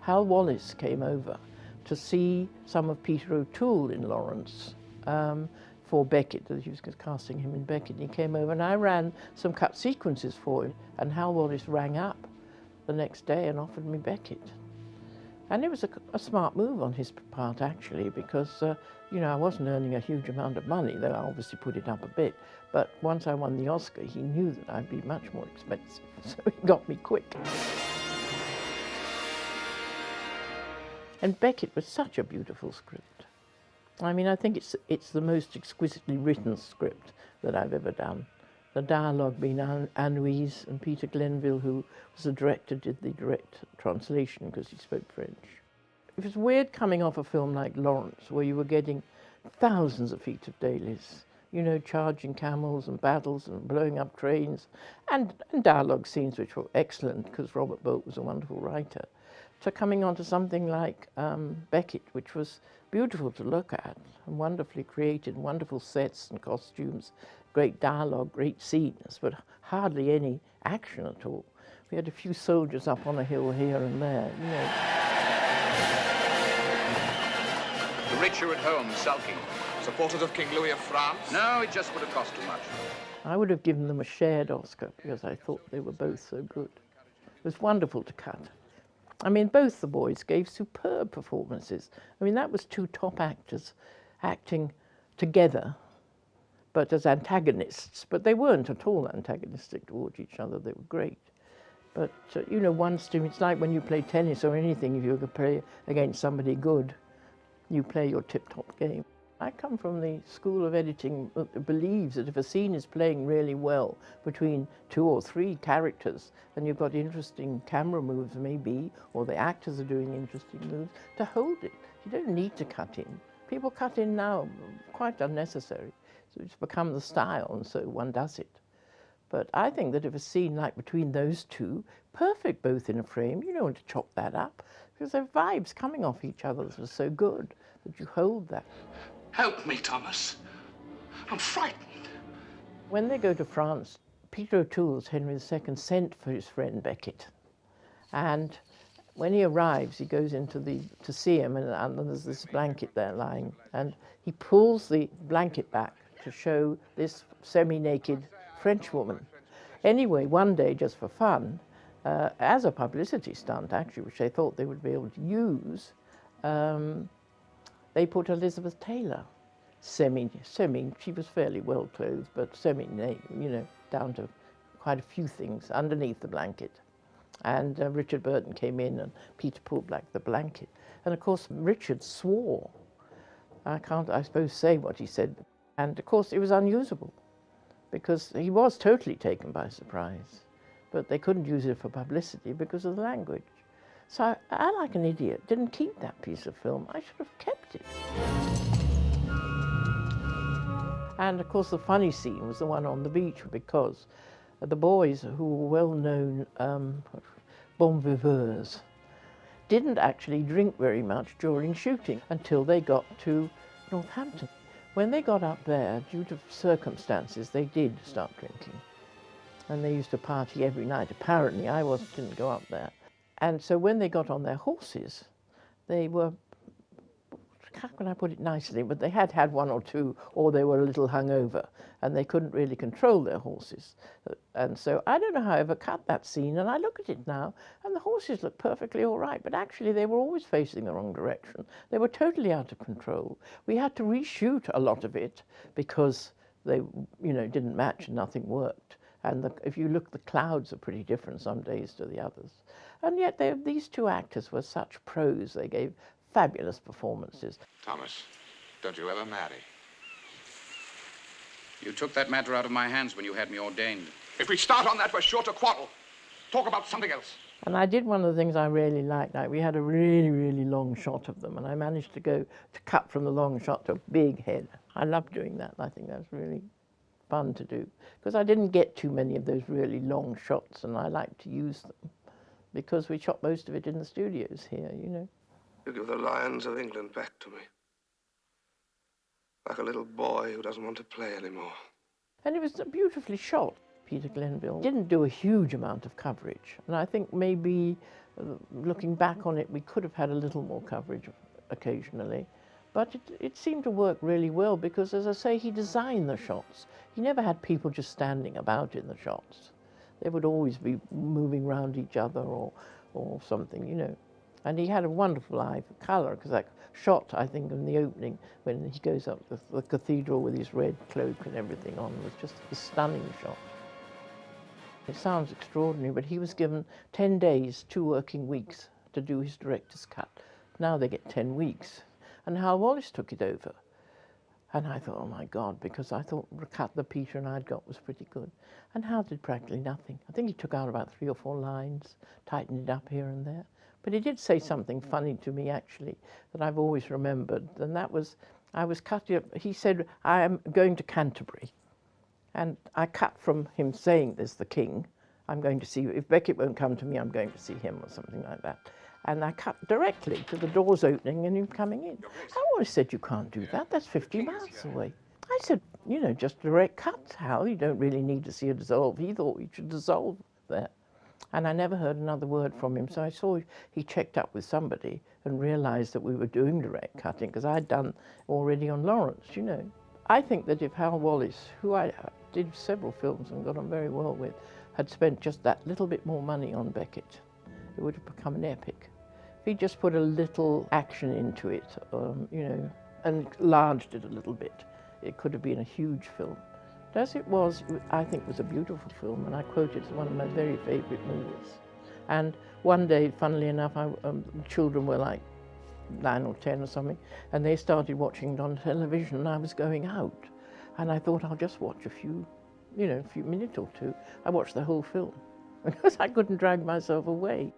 Hal Wallis came over to see some of Peter O'Toole in Laurence for Becket, that he was casting him in Becket. He came over and I ran some cut sequences for him, and Hal Wallis rang up the next day and offered me Becket. And it was a smart move on his part, actually, because, you know, I wasn't earning a huge amount of money, though I obviously put it up a bit. But once I won the Oscar, he knew that I'd be much more expensive, so he got me quick. And Becket was such a beautiful script. I mean, I think it's the most exquisitely written script that I've ever done. The dialogue being Anouilh's, and Peter Glenville, who was the director, did the direct translation because he spoke French. It was weird coming off a film like Laurence, where you were getting thousands of feet of dailies, you know, charging camels and battles and blowing up trains, and dialogue scenes which were excellent because Robert Bolt was a wonderful writer, to coming on to something like Becket, which was beautiful to look at and wonderfully created, wonderful sets and costumes, great dialogue, great scenes, but hardly any action at all. We had a few soldiers up on a hill here and there, you know. The rich are at home, sulking. Supporters of King Louis of France? No, it just would have cost too much. I would have given them a shared Oscar because I thought they were both so good. It was wonderful to cut. I mean, both the boys gave superb performances. I mean, that was two top actors acting together, but as antagonists. But they weren't at all antagonistic towards each other. They were great. But, you know, it's like when you play tennis or anything, if you could play against somebody good, you play your tip-top game. I come from the school of editing that believes that if a scene is playing really well between 2 or 3 characters, and you've got interesting camera moves maybe, or the actors are doing interesting moves, to hold it. You don't need to cut in. People cut in now, quite unnecessary. So it's become the style, and so one does it. But I think that if a scene like between those two, perfect both in a frame, you don't want to chop that up, because their vibes coming off each other are so good that you hold that. Help me, Thomas. I'm frightened. When they go to France, Peter O'Toole's Henry II sent for his friend Becket. And when he arrives, he goes to see him, and there's this blanket there lying. And he pulls the blanket back to show this semi-naked French woman. Anyway, one day, just for fun, as a publicity stunt, actually, which they thought they would be able to use, they put Elizabeth Taylor, she was fairly well clothed, but you know, down to quite a few things underneath the blanket. And Richard Burton came in and Peter pulled back the blanket. And of course, Richard swore. I can't, I suppose, say what he said. And of course, it was unusable because he was totally taken by surprise. But they couldn't use it for publicity because of the language. So I, like an idiot, didn't keep that piece of film. I should have kept it. And of course, the funny scene was the one on the beach because the boys, who were well-known bon viveurs, didn't actually drink very much during shooting until they got to Northampton. When they got up there, due to circumstances, they did start drinking. And they used to party every night. Apparently, I didn't go up there. And so when they got on their horses, they were, how can I put it nicely, but they had had 1 or 2, or they were a little hungover, and they couldn't really control their horses. And so I don't know how I ever cut that scene, and I look at it now, and the horses look perfectly all right, but actually they were always facing the wrong direction. They were totally out of control. We had to reshoot a lot of it because they, you know, didn't match and nothing worked. And if you look, the clouds are pretty different some days to the others. And yet these 2 actors were such pros. They gave fabulous performances. Thomas, don't you ever marry? You took that matter out of my hands when you had me ordained. If we start on that, we're sure to quarrel. Talk about something else. And I did one of the things I really liked. Like we had a really, really long shot of them, and I managed to cut from the long shot to a big head. I loved doing that. I think that was really fun to do, because I didn't get too many of those really long shots, and I like to use them, because we shot most of it in the studios here, you know. You give the lions of England back to me. Like a little boy who doesn't want to play anymore. And it was beautifully shot. Peter Glenville. Didn't do a huge amount of coverage, and I think maybe looking back on it, we could have had a little more coverage occasionally, but it seemed to work really well because, as I say, he designed the shots. He never had people just standing about in the shots. They would always be moving around each other or something, you know. And he had a wonderful eye for colour, because that shot, I think, in the opening, when he goes up the cathedral with his red cloak and everything on, was just a stunning shot. It sounds extraordinary, but he was given 10 days, 2 working weeks, to do his director's cut. Now they get 10 weeks. And Hal Wallis took it over. And I thought, oh my God, because I thought the cut that Peter and I had got was pretty good. And Hal did practically nothing. I think he took out about 3 or 4 lines, tightened it up here and there. But he did say something funny to me, actually, that I've always remembered. And that was, I was cutting up, he said, I am going to Canterbury. And I cut from him saying there's the king. I'm going to see, if Becket won't come to me, I'm going to see him, or something like that. And I cut directly to the doors opening and him coming in. Hal Wallis said, you can't do that, that's 50 miles away. I said, you know, just direct cut, Hal, you don't really need to see a dissolve. He thought we should dissolve there. And I never heard another word from him, so I saw he checked up with somebody and realised that we were doing direct cutting, because I'd done already on Laurence, you know. I think that if Hal Wallis, who I did several films and got on very well with, had spent just that little bit more money on Becket, it would have become an epic. If he just put a little action into it, you know, and enlarged it a little bit, it could have been a huge film. But as it was, I think it was a beautiful film, and I quote it as one of my very favourite movies. And one day, funnily enough, children were like 9 or 10 or something, and they started watching it on television, and I was going out. And I thought, I'll just watch a few minute or two. I watched the whole film, because I couldn't drag myself away.